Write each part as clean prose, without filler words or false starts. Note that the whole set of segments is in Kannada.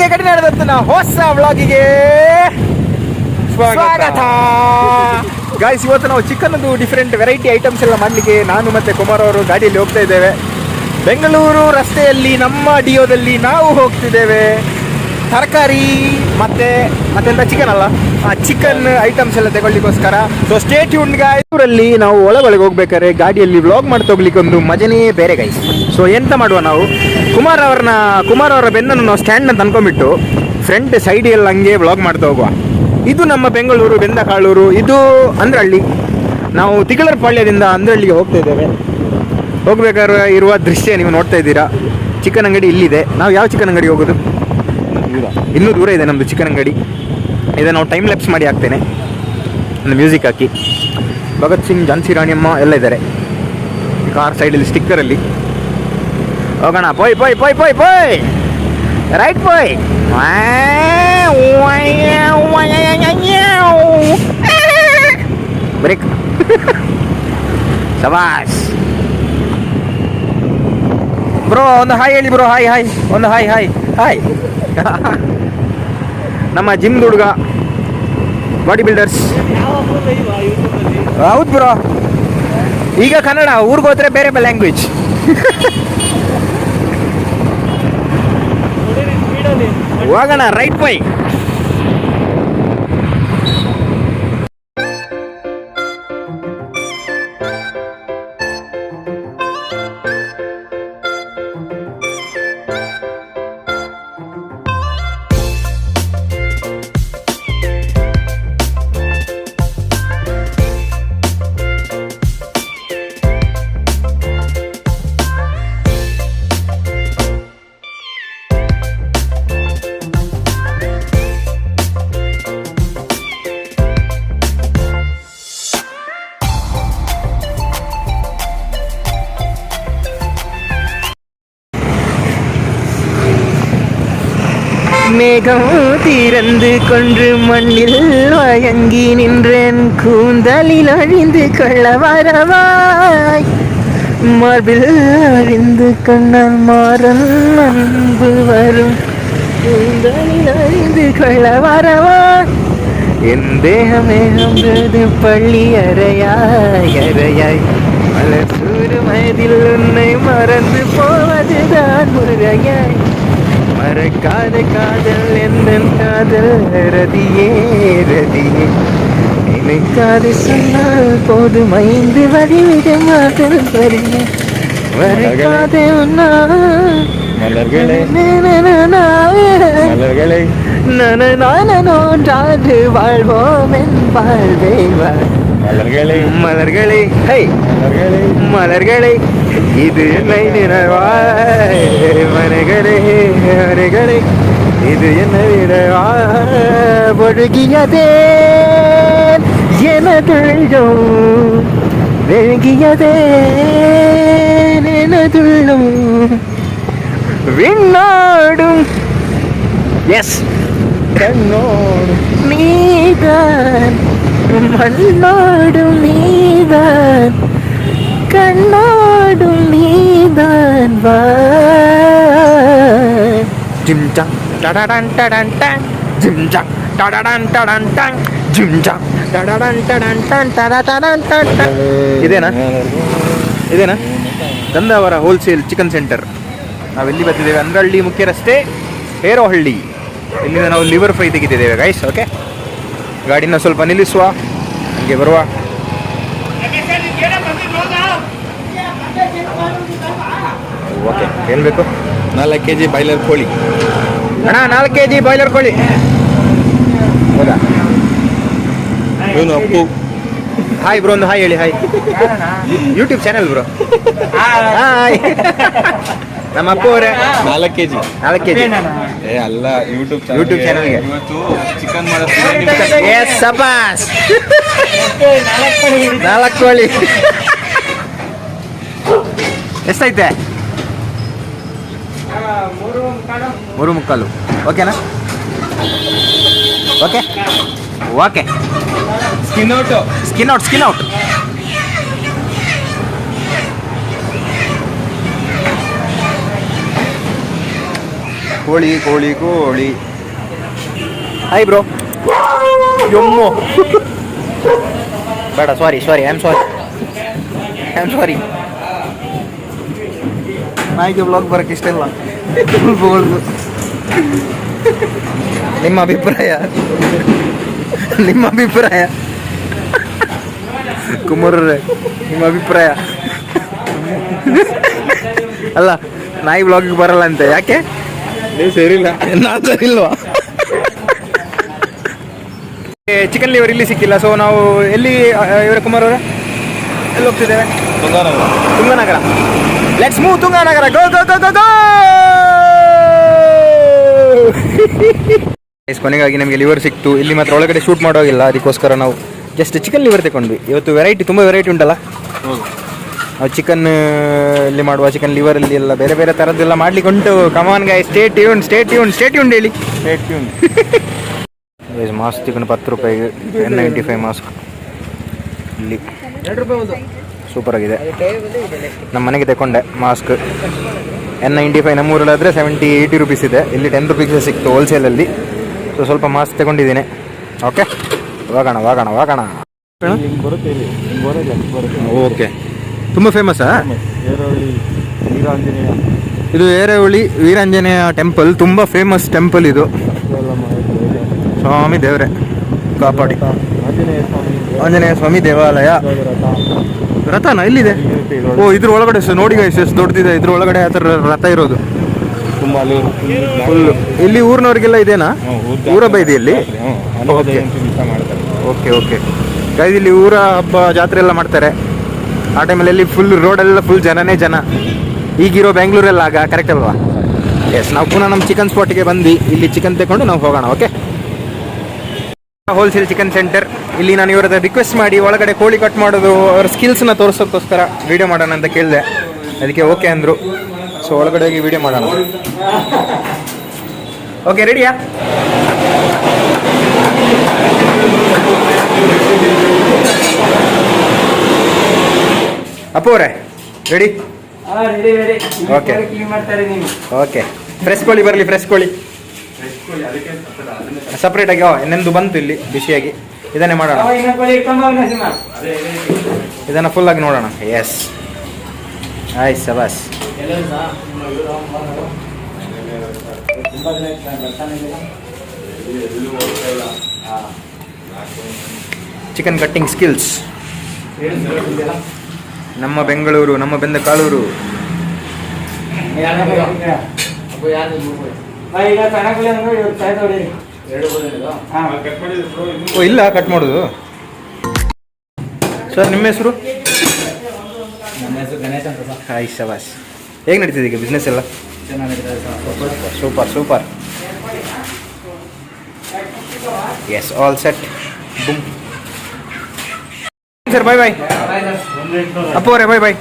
ಬೆಳಿಗ್ಗೆ ಕಡಿನಾಡದತ್ತಿನ ಹೊಸ ವ್ಲಾಗಿಗೆ ಸ್ವಾಗತ. ಗಾಯ್ಸ್, ಇವತ್ತು ನಾವು ಚಿಕನ್ದು ಡಿಫ್ರೆಂಟ್ ವೆರೈಟಿ ಐಟಮ್ಸ್ ಎಲ್ಲ ಮಾಡಲಿಕ್ಕೆ ನಾನು ಮತ್ತು ಕುಮಾರ್ ಅವರು ಗಾಡಿಯಲ್ಲಿ ಹೋಗ್ತಾ ಇದ್ದೇವೆ. ಬೆಂಗಳೂರು ರಸ್ತೆಯಲ್ಲಿ ನಮ್ಮ ಡಿಯೋದಲ್ಲಿ ನಾವು ಹೋಗ್ತಿದ್ದೇವೆ. ತರಕಾರಿ ಮತ್ತೆಂತ ಚಿಕನ್ ಅಲ್ಲ, ಚಿಕನ್ ಐಟಮ್ಸ್ ಎಲ್ಲ ತಗೊಳ್ಳಿಕ್ಕೋಸ್ಕರ. So stay tuned guys. ಊರಲ್ಲಿ ನಾವು ಒಳಗೊಳಗೆ ಹೋಗ್ಬೇಕಾದ್ರೆ ಗಾಡಿಯಲ್ಲಿ ವ್ಲಾಗ್ ಮಾಡ್ತಾ ಹೋಗ್ಲಿಕ್ಕೆ ಒಂದು ಮಜನೇ ಬೇರೆ ಗಾಯ್ಸ್. ಸೊ ಎಂತ ಮಾಡುವ, ನಾವು ಕುಮಾರ್ ಅವರ ಬೆನ್ನನ್ನು ನಾವು ಸ್ಟ್ಯಾಂಡ್ ಅಂತ ಅನ್ಕೊಂಡ್ಬಿಟ್ಟು ಫ್ರಂಟ್ ಸೈಡ್ ಎಲ್ಲ ಹಂಗೆ ವ್ಲಾಗ್ ಮಾಡ್ತಾ ಹೋಗುವ. ಇದು ನಮ್ಮ ಬೆಂಗಳೂರು ಬೆಂದಕಾಳೂರು, ಇದು ಅಂದ್ರಹಳ್ಳಿ. ನಾವು ತಿಗಳರಪಾಳ್ಯದಿಂದ ಅಂದ್ರಹಳ್ಳಿಗೆ ಹೋಗ್ತಾ ಇದ್ದೇವೆ. ಹೋಗ್ಬೇಕಾದ್ರೆ ಇರುವ ದೃಶ್ಯ ನೀವು ನೋಡ್ತಾ ಇದ್ದೀರಾ. ಚಿಕನ್ ಅಂಗಡಿ ಇಲ್ಲಿದೆ. ನಾವು ಯಾವ ಚಿಕನ್ ಅಂಗಡಿ ಹೋಗೋದು? ಇನ್ನೂ ದೂರ ಇದೆ ನಮ್ಮದು ಚಿಕನ್ ಅಂಗಡಿ. ಇದೆ, ನಾವು ಟೈಮ್ ಲ್ಯಾಪ್ಸ್ ಮಾಡಿ ಹಾಕ್ತೇನೆ, ಒಂದು ಮ್ಯೂಸಿಕ್ ಹಾಕಿ. ಭಗತ್ ಸಿಂಗ್, ಝಾನ್ಸಿ ರಾಣಿಯಮ್ಮ ಎಲ್ಲ ಇದ್ದಾರೆ ಕಾರ್ ಸೈಡಲ್ಲಿ ಸ್ಟಿಕ್ಕರಲ್ಲಿ. ಹೋಗೋಣ. ಪೋಯ್ ಪೋಯ್ ಪೋಯ್ ಪೋಯ್ ಪೋಯ್ ರೈಟ್ ಪೋಯ್. ಬ್ರೇಕ್. ಸಬಾಸ್ ಬ್ರೋ, ಒಂದು ಹಾಯ್ ಹೇಳಿ ಬ್ರೋ. ಹಾಯ್ ಹಾಯ್, ಒಂದು ಹಾಯ್ ಹಾಯ್ ಹಾಯ್. ನಮ್ಮ ಜಿಮ್ ಹುಡುಗ, ಬಾಡಿ ಬಿಲ್ಡರ್ಸ್. ಹೌದು ಬ್ರೋ, ಈಗ ಕನ್ನಡ, ಊರಿಗೆ ಹೋದ್ರೆ ಬೇರೆ ಲ್ಯಾಂಗ್ವೇಜ್. ಹೋಗೋಣ. Right by. மேகம் திறந்து கொன்று மண்ணில் வயங்கி நின்றேன். கூந்தலில் அழிந்து கொள்ள வரவாய், மார்பில் அழிந்து கொண்டால் மாறன் அன்பு வரும். கூந்தலில் அழிந்து கொள்ள வரவாய், என் தேகமே அம்பது பள்ளி அறையாய் அறையாய். மலசூறு மயதில் உன்னை மறந்து போவதுதான் முறையாய். மறக்காத காதல் எந்த காதல் ரதியே ரதியே. நினைக்காது சொன்னால் போது மைந்து வழிவிடும் மாதல் வரிய. மறக்காதே உன்னா மலர்களே மலர்களே நானோன்றாது வாழ்வோம் என் வாழ்வே மலர்களே மலர்களே. ஹை மலர்களே மலர்களே, இது என்னை நினைவாய். மனைகளே மனைகளே, இது என்னை நினைவாய். ஒழுகியதே எனதுள்ளம், வெழுகியதே எனதுள்ளம். விண்ணோடும் எஸ் கண்ணோடும் நீதான், மண்ணோடும் நீதான், கண்ணோடும் நீதான் வா. ஜிம் ஜாங் டடடன் டடன் டன், ஜிம் ஜாங் டடடன் டடன் டன், ஜிம் ஜாங் டடடன் டடன் டன் டடடன் டன் டன். ಇದೇನಾ ಗಂಧಾವರ ಹೋಲ್ಸೇಲ್ ಚಿಕನ್ ಸೆಂಟರ್. ನಾವೆಲ್ಲಿ ಬರ್ತಿದ್ದೇವೆ? ಅಂದ್ರಹಳ್ಳಿ ಮುಖ್ಯ ರಸ್ತೆ, ಹೇರೋಹಳ್ಳಿ. ಇಲ್ಲಿಂದ ನಾವು ಲಿವರ್ ಫ್ರೈ ತೆಗಿತಿದ್ದೇವೆ ಗೈಸ್. ಓಕೆ, ಗಾಡಿನ ಸ್ವಲ್ಪ ನಿಲ್ಲಿಸುವ, ಹಂಗೆ ಬರುವ. ಓಕೆ, ಏನು ಬೇಕು? 4 kg ಬಾಯ್ಲರ್ ಕೋಳಿ ಅಣ್ಣ. 4 kg ಬಾಯ್ಲರ್ ಕೋಳಿ. ಹೌದಾ? ಇವನು ಅಪ್ಪು. ಹಾಯ್ ಬ್ರೋ, ಒಂದು ಹಾಯ್ ಹೇಳಿ. Hi. YouTube channel bro. Hi. ನಮ್ಮ ಅಪ್ಪು ಅವರೇ. 4 kg. 4 kg ಏ ಅಲ್ಲ, ಯೂಟ್ಯೂಬ್ ಚಾನಲ್ಗೆ ಇವತ್ತು ಚಿಕನ್ ಮಾಡೋದು. ಎಸ್ ಸಬಾಸ್. 4 ಕೋಳಿ ಎಷ್ಟೈತೆ? 3.25. ಓಕೆನಾ? Okay okay. Skin out. ಕೋಳಿ ಕೋಳಿ ಕೋಳಿ. Hi bro. ಯಮ್ಮೋ ಬೇಡ, ಸಾರಿ ಐ ಆಮ್ ಸಾರಿ. ನಾಯಿಗೆ ಬ್ಲಾಗ್ ಬರೋಕ್ಕೆ ಇಷ್ಟ ಇಲ್ಲ. ನಿಮ್ಮ ಅಭಿಪ್ರಾಯ ಕುಮಾರರೇ, ನಿಮ್ಮ ಅಭಿಪ್ರಾಯ? ಅಲ್ಲ, ನಾಯಿ ಬ್ಲಾಗಿಗೆ ಬರಲ್ಲ ಅಂತೆ, ಯಾಕೆ? ನೀವು ಸೇರಿಲ್ಲ. ನಾನು ಸರಿಲ್ವಾ? ಚಿಕನ್ ಲಿವರ್ ಇಲ್ಲಿ ಸಿಕ್ಕಿಲ್ಲ, ಸೊ ನಾವು ಎಲ್ಲಿ ಇವರ ಕುಮಾರ್ ಅವರೇ ಎಲ್ಲಿ ಹೋಗ್ತಿದ್ದೇವೆ? ತುಂಗನಗರ. Let's move ತುಂಗನಗರ. ಗೋ ಗೋ ಗೋ ಗೋ ಗೋ. ಕೊನೆಗಾಗಿ ನಮಗೆ ಲಿವರ್ ಸಿಕ್ತು. ಇಲ್ಲಿ ಮಾತ್ರ ಒಳಗಡೆ ಶೂಟ್ ಮಾಡೋಗಿಲ್ಲ, ಅದಕ್ಕೋಸ್ಕರ ನಾವು ಜಸ್ಟ್ ಚಿಕನ್ ಲಿವರ್ ತಗೊಂಡ್ವಿ. ಇವತ್ತು ತುಂಬ ವೆರೈಟಿ ಉಂಟಲ್ಲ. ನಾವು ಚಿಕನ್ ಇಲ್ಲಿ ಮಾಡುವ, ಚಿಕನ್ ಲಿವರಲ್ಲಿ ಎಲ್ಲ ಬೇರೆ ಬೇರೆ ಥರದ್ದೆಲ್ಲ ಮಾಡ್ಲಿಕ್ಕೆ ಉಂಟು. ಕಮಾನ್ ಗಾಯ್, ಸ್ಟೇ ಟ್ಯೂನ್ ಹೇಳಿ. ಮಾಸ್ಕ್ ಚಿಕನ್ 10 ರೂಪಾಯಿಗೆ, N95 ಮಾಸ್ಕ್ ಇಲ್ಲಿ ಸೂಪರ್ ಆಗಿದೆ. ನಮ್ಮ ಮನೆಗೆ ತಗೊಂಡೆ ಮಾಸ್ಕ್. N95 ನಮ್ಮೂರಲ್ಲಾದರೆ 70-80 ರುಪೀಸ್ ಇದೆ, ಇಲ್ಲಿ 10 ರುಪೀಸ್ ಸಿಕ್ತು ಹೋಲ್ಸೇಲಲ್ಲಿ. ಸೊ ಸ್ವಲ್ಪ ಮಾಸ್ಕ್ ತಗೊಂಡಿದ್ದೀನಿ. ಓಕೆ, ವಾಗೋಣ. ಓಕೆ, ತುಂಬ ಫೇಮಸ್ಸಾ ಇದು? ಏರವಳ್ಳಿ ವೀರಾಂಜನೇಯ ಟೆಂಪಲ್ ತುಂಬ ಫೇಮಸ್ ಟೆಂಪಲ್ ಇದು. ಸ್ವಾಮಿ ದೇವರೇ ಕಾಪಾಡಿ. ಆಂಜನೇಯ ಸ್ವಾಮಿ ದೇವಾಲಯ. ರಥನ ಎಲ್ಲಿದೆ? ಓ, ಇದ್ರ ಒಳಗಡೆ ನೋಡಿ ಗೈಸ್, ಎಷ್ಟು ದೊಡ್ಡದಿದೆ. ಇದ್ರ ಒಳಗಡೆ ಆ ಥರ ರಥ ಇರೋದು ಫುಲ್ಲು. ಇಲ್ಲಿ ಊರಿನವ್ರಿಗೆಲ್ಲ ಇದೇನಾ? ಊರ ಬೈದಿಯಲ್ಲಿ? ಓಕೆ ಗೈಸ್, ಇಲ್ಲಿ ಊರ ಹಬ್ಬ ಜಾತ್ರೆ ಎಲ್ಲ ಮಾಡ್ತಾರೆ. ಆ ಟೈಮಲ್ಲಿ ಇಲ್ಲಿ ಫುಲ್ ರೋಡೆಲ್ಲ ಫುಲ್ ಜನನೇ ಜನ. ಈಗಿರೋ ಬೆಂಗಳೂರೆಲ್ಲ ಆಗ ಕರೆಕ್ಟ್ ಅಲ್ವಾ? ಎಸ್, ನಾವು ಪುನಃ ನಮ್ಮ ಚಿಕನ್ ಸ್ಪಾಟಿಗೆ ಬಂದು ಇಲ್ಲಿ ಚಿಕನ್ ತಗೊಂಡು ನಾವು ಹೋಗೋಣ. Okay, wholesale chicken centre. ಇಲ್ಲಿ ನಾನು ಇವರ ರಿಕ್ವೆಸ್ಟ್ ಮಾಡಿ ಒಳಗಡೆ ಕೋಳಿ ಕಟ್ ಮಾಡೋದು, ಅವ್ರ ಸ್ಕಿಲ್ಸ್ನ ತೋರಿಸೋಕ್ಕೋಸ್ಕರ ವಿಡಿಯೋ ಮಾಡೋಣ ಅಂತ ಕೇಳಿದೆ. ಅದಕ್ಕೆ ಓಕೆ ಅಂದರು. ಸೊ ಒಳಗಡೆ ಹೋಗಿ ವಿಡಿಯೋ ಮಾಡೋಣ. ಓಕೆ, ರೆಡಿಯಾ? ಅಪ್ಪು ಅವರೇ ರೆಡಿ? ಓಕೆ. ಫ್ರೆಶ್ ಕೋಳಿ ಬರಲಿ, ಫ್ರೆಶ್ ಕೋಳಿ ಸಪ್ರೇಟಾಗಿ. ನೆಂದು ಬಂತು ಇಲ್ಲಿ ಬಿಸಿಯಾಗಿ. ಇದನ್ನೇ ಮಾಡೋಣ, ಇದನ್ನು ಫುಲ್ಲಾಗಿ ನೋಡೋಣ. ಎಸ್, ಆಯ್ತು, ಸಬಾಸ್. ಚಿಕನ್ ಕಟ್ಟಿಂಗ್ ಸ್ಕಿಲ್ಸ್ ನಮ್ಮ ಬೆಂಗಳೂರು, ನಮ್ಮ ಬೆಂದ ಕಾಳೂರು. ಓ, ಇಲ್ಲ ಕಟ್ ಮಾಡೋದು. ಸರ್, ನಿಮ್ಮ ಹೆಸರು? ನನ್ನ ಹೆಸರು ಗಣೇಶ್ ಅಂತ ಸರ್. ಹಾಯ್, ಶಬಾಸ್. ಹೇಗೆ ನಡೀತಿದೆ ಈಗ ಬಿಸ್ನೆಸ್ ಎಲ್ಲ? Super. Yes, all set. Boom sir, bye. Appu ಅವರೇ ಬಾಯ್.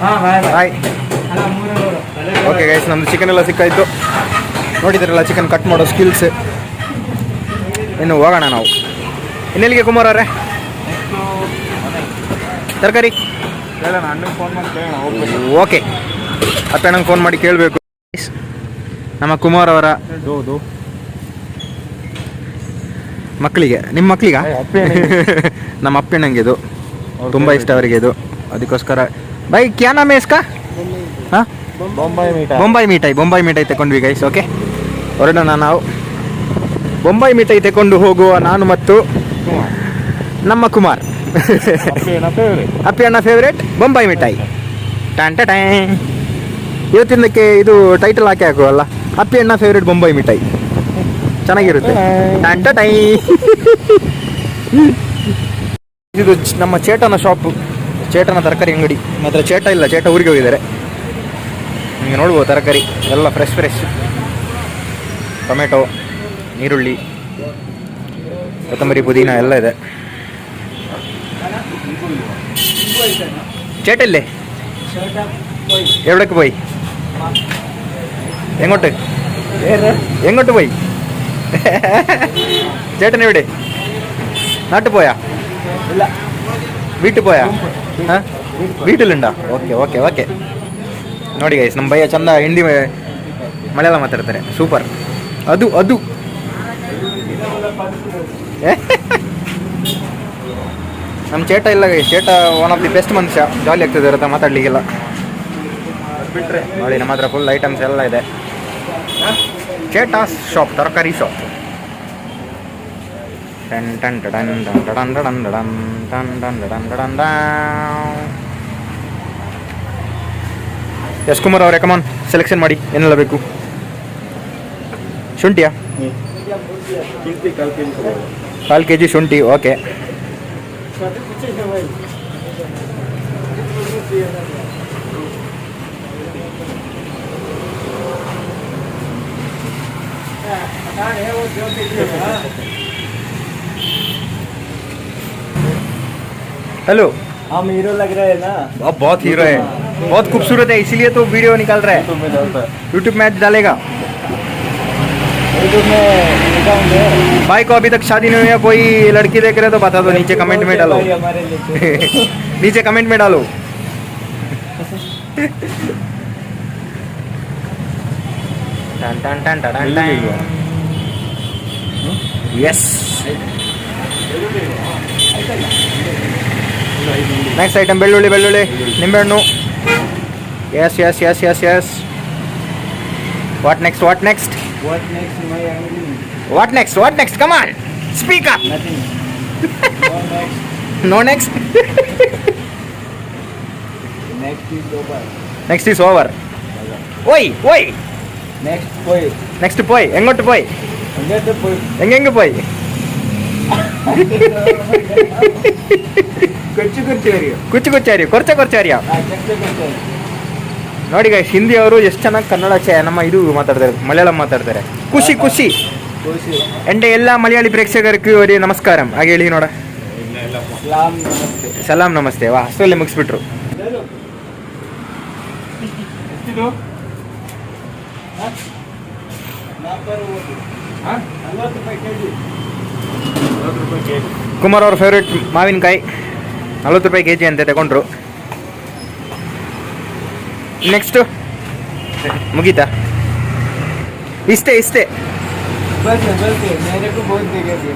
ಬಾಯ್. ಓಕೆ ಗೈಸ್, ನಮ್ಮದು ಚಿಕನ್ ಎಲ್ಲ ಸಿಕ್ಕಾಯಿತು. ನೋಡಿದ್ರಲ್ಲ ಚಿಕನ್ ಕಟ್ ಮಾಡೋ ಸ್ಕಿಲ್ಸ್. ಇನ್ನು ಹೋಗೋಣ ನಾವು. ಇನ್ನೆಲ್ಲಿಗೆ ಕುಮಾರ್ ಅವರೇ? ತರಕಾರಿ ಓಕೆ, ಅಪ್ಪಣ್ಣಂಗೆ ಫೋನ್ ಮಾಡಿ ಕೇಳಬೇಕು. ನಮ್ಮ ಕುಮಾರ್ ಅವರ ಮಕ್ಕಳಿಗೆ, ನಿಮ್ಮ ಮಕ್ಕಳಿಗ? ನಮ್ಮ ಅಪ್ಪಣ್ಣಂಗೆ ಇದು ತುಂಬ ಇಷ್ಟ ಅವರಿಗೆ ಇದು, ಅದಕ್ಕೋಸ್ಕರ. ಬೈ, ಕ್ಯಾ ನಾಮ್ ಹೈ ಇಸ್ಕಾ? ಹಾಂ, ಬೊಂಬಾಯಿ ಮಿಠಾಯಿ ತಗೊಂಡ್ವಿ ಗೈಸ್. ಓಕೆ, ಹೊರಡೋಣ ನಾವು. ಬೊಂಬಾಯಿ ಮಿಠಾಯಿ ತಗೊಂಡು ಹೋಗುವ ನಾನು ಮತ್ತು ನಮ್ಮ ಕುಮಾರ್. ಅಪ್ಪಿ ಅಣ್ಣ ಫೇವ್ರೇಟ್ ಬೊಂಬಾಯಿ ಮಿಠಾಯಿ. ಟ್ಯಾಂಟೈ. ಇವತ್ತಿನಕ್ಕೆ ಇದು ಟೈಟಲ್ ಹಾಕುವಲ್ಲ, ಅಪ್ಪಿ ಅಣ್ಣ ಫೇವ್ರೇಟ್ ಬೊಂಬಾಯಿ ಮಿಠಾಯಿ. ಚೆನ್ನಾಗಿರುತ್ತೆ. ಟ್ಯಾಂಟೈ. ಇದು ನಮ್ಮ ಚೇಟನ ಶಾಪು, ಚೇಟನ ತರಕಾರಿ ಅಂಗಡಿ. ಮಾತ್ರ ಚೇಟ ಇಲ್ಲ, ಚೇಟ ಊರಿಗೆ ಹೋಗಿದ್ದಾರೆ. ನಿಮಗೆ ನೋಡ್ಬೋದು ತರಕಾರಿ ಎಲ್ಲ ಫ್ರೆಶ್. ಟೊಮೆಟೊ, ಈರುಳ್ಳಿ, ಕೊತ್ತಂಬರಿ, ಪುದೀನ ಎಲ್ಲ ಇದೆ. ചേട്ടല്ലേ എവിടേക്ക് പോയി? എങ്ങോട്ട് പോയി? ചേട്ടൻ എവിടെ? നാട്ടിൽ പോയാ? വീട്ടിൽ പോയാ? വീട്ടിലുണ്ടോ? ಓಕೆ ನೋಡಿ ಗೈಸ್, ನಮ್ಮ ಭಯ್ಯ ಚಂದ ಹಿಂದಿ ಮಲಯಾಳ ಮಾತಾಡ್ತಾರೆ. ಸೂಪರ್. ಅದು ಅದು ನಮ್ಮ ಚೇಟ ಇಲ್ಲ ಚೇಟ ಒನ್ ಆಫ್ ದಿ ಬೆಸ್ಟ್ ಮನುಷ್ಯ, ಜಾಲಿ ಆಗ್ತದೆ ಇರುತ್ತೆ ಮಾತಾಡ್ಲಿಕ್ಕೆಲ್ಲ. ಬಿಟ್ರೆ ನೋಡಿ ನಮ್ಮ ಹತ್ರ ಫುಲ್ ಐಟಮ್ಸ್ ಎಲ್ಲ ಇದೆ. ಚೇಟ ಶಾಪ್, ತರಕಾರಿ ಶಾಪ್. ಟನ್ ಟನ್ ಟಡನ್ ಟನ್ ಟಡನ್ ಟಡನ್ ಟಡನ್ ಟನ್ ಟನ್ ಟಡನ್ ಟಡನ್ ಡಾನ್. ಎಸ್ ಕುಮಾರ್ ಅವರೇ, ಕಮಾನ್ ಸೆಲೆಕ್ಷನ್ ಮಾಡಿ ಏನೆಲ್ಲ ಬೇಕು. ಶುಂಠಿಯಾ? 1/4 kg ಶುಂಠಿ. ಓಕೆ. हेलो, हम हीरो लग रहे हैं ना। अब बहुत हीरो है, बहुत खूबसूरत है, इसीलिए तो वीडियो निकाल रहा है. यूट्यूब में डालेगा. भाई को अभी तक शादी नहीं हुई है, कोई लड़की देख रहे तो बता दो, नीचे कमेंट में डालो. नीचे कमेंट में डालो. टन टन टन टन टन. यस. ನೆಕ್ಸ್ಟ್ ಐಟಮ್ ಬೆಳ್ಳುಳ್ಳಿ, ಬೆಳ್ಳುಳ್ಳಿ, ನಿಂಬೆಹಣ್ಣು. Yes yes yes yes yes. What next, what next, What next, my family? What next, what next, come on speak up. Nothing. What next? No next. Next is over. Next is over. ಓಯ್ ಓಯ್. Next boy. ನೆಕ್ಸ್ಟ್ ಪೋಯ್, ಹೆಂಗೊಟ್ಟು ಪೋಯ್, Forget the boy. ಹೆಂಗೆ ಪೋಯ್. कुछ करियो. ಕುಚ್ಚು ಕುಚ್ಚಾರಿಯೋ, ಕೊರ್ಚ ಕೊರ್ಚಾರಿಯೋ. ನೋಡಿ ಗೈಸ್, ಹಿಂದಿ ಅವರು ಎಷ್ಟು ಚೆನ್ನಾಗಿ ಕನ್ನಡ ನಮ್ಮ ಇದು ಮಾತಾಡ್ತಾರೆ, ಮಲಯಾಳಂ ಮಾತಾಡ್ತಾರೆ. ಖುಷಿ ಖುಷಿ. എൻ്റെ എല്ലാ മലയാളി പ്രേക്ഷകർക്ക് ഒരു നമസ്കാരം ಹಾಗೆ ಹೇಳಿ ನೋಡ. सलाम नमस्ते. ಸಲಾಂ ನಮಸ್ತೆ. ವಾ, ಅಷ್ಟರಲ್ಲಿ ಮುಗಿಸ್ಬಿಟ್ರು. ಕುಮಾರ್ ಅವ್ರ ಫೇವ್ರೇಟ್ ಮಾವಿನಕಾಯಿ 40 ರೂಪಾಯಿ kg ಅಂತ ತಗೊಂಡ್ರು. ನೆಕ್ಸ್ಟು ಮುಗೀತಾ? ಇಷ್ಟೇ ಇಷ್ಟೇ. बस मेरे को बहुत देखेगा,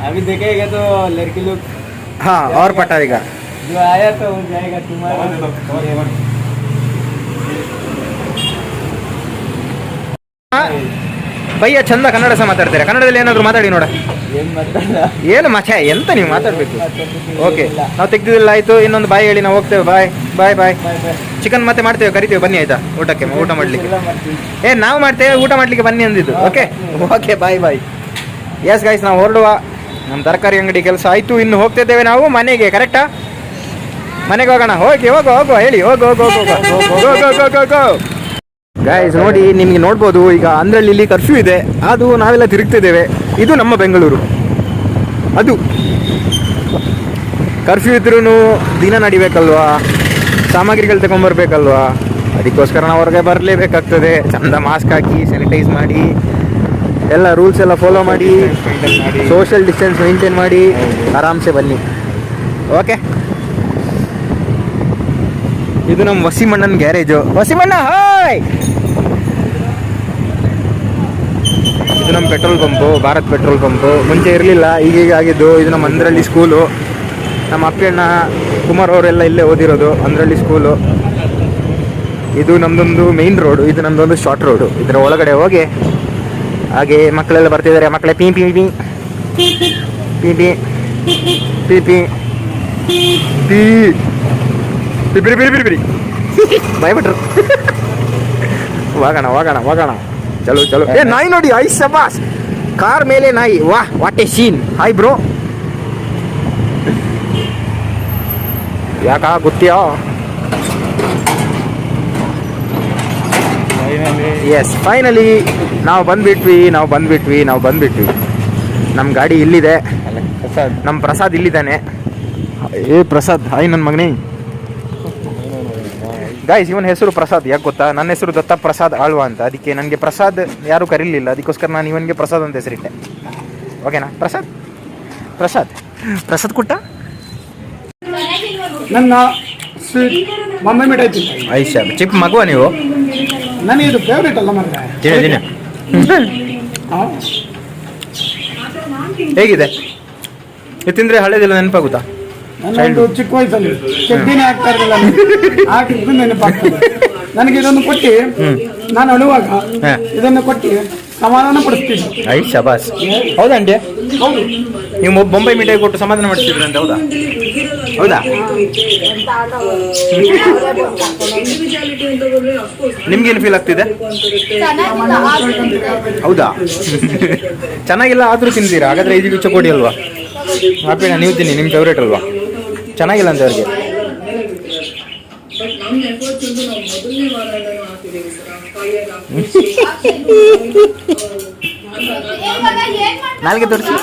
अभी देखेगा तो लड़की लोग. ಹಾಂ, ಅವ್ರ ಪಟ್ಟ ಈಗ. जो आया तो हो जाएगा तुम्हारा. ಭಯ್ಯ ಚಂದ ಕನ್ನಡ ಸಹ ಮಾತಾಡ್ತಾರೆ. ಕನ್ನಡದಲ್ಲಿ ಏನಾದರೂ ಮಾತಾಡಿ ನೋಡ. ಏನ್ ಮಾತಾಡ, ಏನು ಮಚ್ಚ, ಎಂತ ನೀವು ಮಾತಾಡಬೇಕು. ಓಕೆ, ನಾವು ತೆಗ್ದಿಲ್ಲ, ಆಯಿತು. ಇನ್ನೊಂದು ಬಾಯ್ ಹೇಳಿ ನಾವು ಹೋಗ್ತೇವೆ. ಬಾಯ್ ಬಾಯ್ ಬಾಯ್. ಬಾಯ್ ಬಾಯ್. ಚಿಕನ್ ಮತ್ತೆ ಮಾಡ್ತೇವೆ, ಕರಿತೇವೆ, ಬನ್ನಿ ಆಯ್ತಾ ಊಟಕ್ಕೆ, ಊಟ ಮಾಡಲಿಕ್ಕೆ. ಎಲ್ಲ ಮಾಡ್ತೀವಿ. ನಾವು ಮಾಡ್ತೇವೆ, ಊಟ ಮಾಡಲಿಕ್ಕೆ ಬನ್ನಿ ಅಂದಿದ್ದು. ಓಕೆ ಓಕೆ, ಬಾಯ್ ಬಾಯ್. ಎಸ್ ಗೈಸ್, ನಾವು ಹೊರಡುವ. ನಮ್ಮ ತರಕಾರಿ ಅಂಗಡಿ ಕೆಲಸ ಆಯಿತು, ಇನ್ನು ಹೋಗ್ತಿದ್ದೇವೆ ನಾವು ಮನೆಗೆ. ಕರೆಕ್ಟಾ? ಮನೆಗೆ ಹೋಗೋಣ. ಹೋಗಿ ಹೋಗು ಹೋಗು, ಹೇಳಿ ಹೋಗು ಹೋಗು ಹೋಗು ಹೋಗು. ಗೈಸ್ ನೋಡಿ, ನಿಮಗೆ ನೋಡ್ಬೋದು ಈಗ ಅಂದ್ರಳ್ಳಿಲಿ ಕರ್ಫ್ಯೂ ಇದೆ, ಅದು ನಾವೆಲ್ಲ ತಿರುಗ್ತಿದ್ದೇವೆ. ಇದು ನಮ್ಮ ಬೆಂಗಳೂರು. ಅದು ಕರ್ಫ್ಯೂ ಇದ್ರೂ ದಿನ ನಡಿಬೇಕಲ್ವಾ, ಸಾಮಗ್ರಿಗಳು ತಗೊಂಬರ್ಬೇಕಲ್ವಾ, ಅದಕ್ಕೋಸ್ಕರ ನಾವು ಹೊರಗೆ ಬರಲೇಬೇಕಾಗ್ತದೆ. ಚಂದ ಮಾಸ್ಕ್ ಹಾಕಿ, ಸ್ಯಾನಿಟೈಸ್ ಮಾಡಿ, ಎಲ್ಲ ರೂಲ್ಸ್ ಎಲ್ಲ ಫಾಲೋ ಮಾಡಿ, ಸೋಷಿಯಲ್ ಡಿಸ್ಟೆನ್ಸ್ ಮೇಂಟೈನ್ ಮಾಡಿ ಆರಾಮ್ಸೆ ಬನ್ನಿ. ಓಕೆ, ಇದು ನಮ್ಮ ವಸಿಮಣ್ಣನ ಗ್ಯಾರೇಜು. ವಸಿಮಣ್ಣ ಹಾಯ್. ಇದು ನಮ್ಮ petrol pump, Bharat petrol pump. ಮುಂಚೆ ಇರಲಿಲ್ಲ, ಈಗೀಗ ಆಗಿದ್ದು. ಇದು ನಮ್ಮ ಅಂದ್ರಳ್ಳಿ ಸ್ಕೂಲು. ನಮ್ಮ ಅಪ್ಪಣ್ಣ ಕುಮಾರ್ ಅವರೆಲ್ಲ ಇಲ್ಲೇ ಓದಿರೋದು, ಅಂದ್ರಳ್ಳಿ ಸ್ಕೂಲು. ಇದು ನಮ್ಮದೊಂದು ಮೇಯ್ನ್ ರೋಡು, ಇದು ನಮ್ಮದೊಂದು ಶಾರ್ಟ್ ರೋಡು. ಇದರ ಒಳಗಡೆ ಹೋಗಿ ಹಾಗೆ ಮಕ್ಕಳೆಲ್ಲ ಬರ್ತಿದ್ದಾರೆ. ಮಕ್ಕಳೇ ಪೀ ಪೀ ಪೀ ಪೀ ಪೀ ಪೀ ಪೀ ಪೀ ಬಿರಿ ಬಿರಿ ಬಿರಿ ಬಿರಿ ಭಯಪಟ್ರು. ಹೋಗೋಣ ಹೋಗೋಣ ಹೋಗೋಣ, ಚಲೋ ಚಲೋ. ಏ ನಾಯಿ ನೋಡಿ, ಐ ಶಬಾಸ್, ಕಾರ್ ಮೇಲೆ ನಾಯಿ. Wow, what a scene. Hi bro. ಯಾಕ ಗೊತ್ತಿಯಾ? ಎಸ್, ಫೈನಲಿ ನಾವು ಬಂದ್ಬಿಟ್ವಿ. ನಮ್ಮ ಗಾಡಿ ಇಲ್ಲಿದೆ. ನಮ್ಮ ಪ್ರಸಾದ್ ಇಲ್ಲಿದ್ದಾನೆ. ಏ ಪ್ರಸಾದ್, ಹಾಯ್ ನನ್ನ ಮಗನೇ. ಗಾಯ್ಸ್, ಇವನ ಹೆಸರು ಪ್ರಸಾದ್. ಯಾಕೆ ಗೊತ್ತಾ? ನನ್ನ ಹೆಸರು ದತ್ತ ಪ್ರಸಾದ್ ಆಳ್ವಾ ಅಂತ. ಅದಕ್ಕೆ ನನಗೆ ಪ್ರಸಾದ್ ಯಾರೂ ಕರೀಲಿಲ್ಲ, ಅದಕ್ಕೋಸ್ಕರ ನಾನು ಇವನಿಗೆ ಪ್ರಸಾದ್ ಅಂತ ಹೆಸರಿಟ್ಟೆ. ಓಕೆನಾ? ಪ್ರಸಾದ್ ಪ್ರಸಾದ್ ಪ್ರಸಾದ್ ಕುಟ್ಟ. ನನ್ನ ಸ್ವೀಟ್ ಮಮ್ಮಿ ಮಿಠಾಯಿ ತಿಂತೀನಿ. ಐಶಾ ಚಿಕ್ಕ ಮಗುವ ನೀವು? ನನಗೆ ಇದು ಫೇವ್ರೇಟ್ ಅಲ್ಲ ಮರ್ರೆ. ತಿನ್ನಿ ತಿನ್ನಿ. ಹೇಗಿದೆ ಇದು ತಿಂದರೆ ಹಳೇದೆಲ್ಲ ನೆನಪಾಗುತ್ತಾ? ನಾನೊಂದು ಚಿಕ್ಕ ವಯಸ್ಸಲ್ಲಿ ಚಡ್ಡಿನೇ ಆಗ್ತಾ ಇರಲಿಲ್ಲ, ಹಾಕಿದ್ದು ನೆನಪಾಗ್ತದೆ ನನಗೆ. ಇದನ್ನು ಕೊಟ್ಟು ನಾನು ಅಳುವಾಗ ಇದನ್ನು ಕೊಟ್ಟು ಸಮಾಧಾನ ಪಡಿಸ್ತಿದ್ದೆ. ಐ ಶಬಾಸ್. ಹೌದಾ ಆಂಟಿ? ಹೌದು. ನೀವು ಬೊಂಬೈ ಮಿಠಾಯಿ ಕೊಟ್ಟು ಸಮಾಧಾನ ಮಾಡಿಸಿದ್ರಿ ಅಂತ, ಹೌದಾ? ಹೌದಾ? ನಿಮ್ಗೇನು ಫೀಲ್ ಆಗ್ತಿದೆ? ಹೌದಾ? ಚೆನ್ನಾಗಿಲ್ಲ ಆದರೂ ತಿಂತೀರಾ? ಹಾಗಾದ್ರೆ ಇದು ಚಕೋಡಿ ಅಲ್ವಾ? ಹಾಪಿನ ನೀವು ತಿನ್ನಿ, ನಿಮ್ಮ ಫೇವ್ರೇಟ್ ಅಲ್ವಾ? ಚೆನ್ನಾಗಿಲ್ಲ ಅಂತ ಅವ್ರಿಗೆ. ನಾಲ್ಗೆ ತೋರಿಸಿ.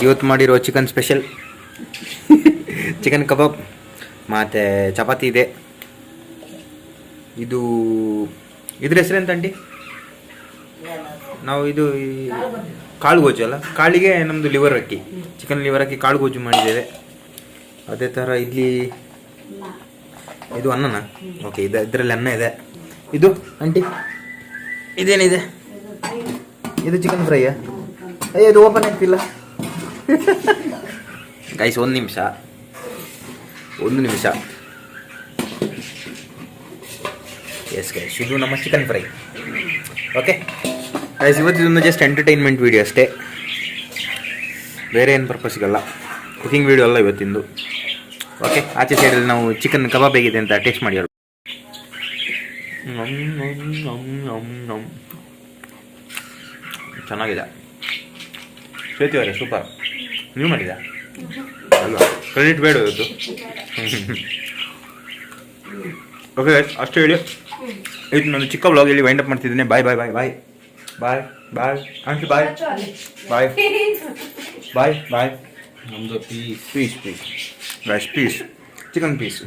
ಇವತ್ತು ಮಾಡಿರೋ ಚಿಕನ್ ಸ್ಪೆಷಲ್ ಚಿಕನ್ ಕಬಾಬ್ ಮತ್ತು ಚಪಾತಿ ಇದೆ. ಇದ್ರ ಹೆಸರೆಂತ ಆಂಟಿ? ನಾವು ಇದು ಕಾಳು ಗೋಜು ಅಲ್ಲ, ಕಾಳಿಗೆ ನಮ್ಮದು ಲಿವರ್ ಅಕ್ಕಿ, ಚಿಕನ್ ಲಿವರ್ ಅಕ್ಕಿ ಕಾಳು ಗೋಜು ಮಾಡಿದ್ದೇವೆ. ಅದೇ ಥರ ಇಲ್ಲಿ ಇದು ಅನ್ನನ, ಓಕೆ, ಇದರಲ್ಲಿ ಅನ್ನ ಇದೆ. ಇದು ಆಂಟಿ ಇದೇನಿದೆ? ಇದು ಚಿಕನ್ ಫ್ರೈಯಾ? ಅಯ್ಯೋ ಇದು ಓಪನ್ ಆಗ್ತಿಲ್ಲ ಗೈಸ್. ಒಂದು ನಿಮಿಷ ಎಸ್ ಗೈಸ್, ಇದು ನಮ್ಮ ಚಿಕನ್ ಫ್ರೈ. ಓಕೆ ಗೈಸ್, ಇವತ್ತಿದೊಂದು ಜಸ್ಟ್ ಎಂಟರ್ಟೈನ್ಮೆಂಟ್ ವೀಡಿಯೋ ಅಷ್ಟೇ, ಬೇರೆ ಏನು ಪರ್ಪಸ್ಗಲ್ಲ, ಕುಕಿಂಗ್ ವೀಡಿಯೋ ಅಲ್ಲ ಇವತ್ತಿಂದು. ಓಕೆ, ಆಚೆ ಸೈಡಲ್ಲಿ ನಾವು ಚಿಕನ್ ಕಬಾಬ್ ಹೇಗಿದೆ ಅಂತ ಟೇಸ್ಟ್ ಮಾಡಿ. ಚೆನ್ನಾಗಿದೆ ಶ್ವೇತಿ ಅವರೇ, ಸೂಪರ್. ನೀವು ಮಾಡಿದ ಅಲ್ವಾ? ಕ್ರೆಡಿಟ್ ಬೇಡ ಇವತ್ತು. ಓಕೆ ಗೈಸ್, ಅಷ್ಟು ಹೇಳಿ ಇದು ನಾನು ಚಿಕ್ಕ ವ್ಲಾಗ್ ಇಲ್ಲಿ ವೈಂಡ್ ಅಪ್ ಮಾಡ್ತಿದ್ದೇನೆ. Bye bye bye bye bye bye aunty, bye bye bye bye. ನಮ್ಮದು piece guys, piece chicken piece